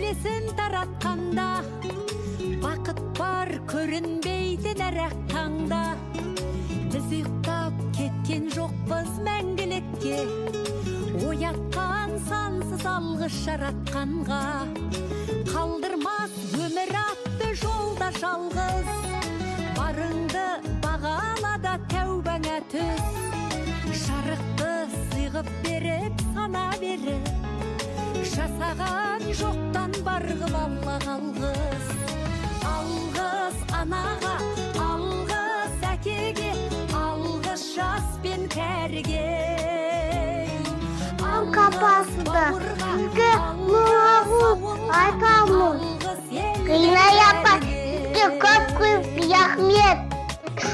нәпесін таратқанда, бақыт бар көрінбейтін әр таңда. Біз ұйықтап кеткен жоқпыз мәңгілікке, оятқан сансыз алғыс жаратқанға. Қалдырмас өмір атты жолда жалғыз, барыңды бағалада тәубаңа түс. Шарықты сыйғып беріп сана беріп, жасаған жоқтан барғып алла қалғыз. Алғыз анаға, алғыз әкеге, алғыз жас пен кәріге. Капасында сізге мұғағу айтамын. Қиынай апа, сізге көп рахмет.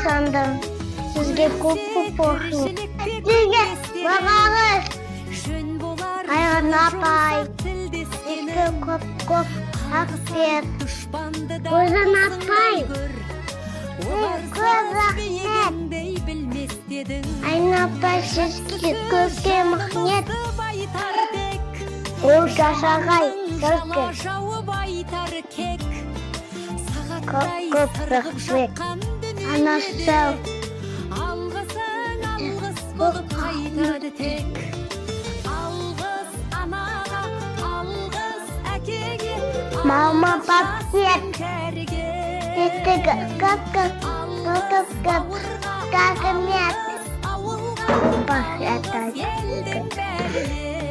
Сандым, сізге көп рахмет. Сізге бағағыз. Қайған апай, сізге көп рахмет. Өзін апай, көп рахмет. Айна апай, сізге көп рахмет. Ол жасағай, көп рахмет. Анасы алғыс болып қайтады тек. Алғыс анаға, алғыс әкеге, мама папет. Сізге рахмет.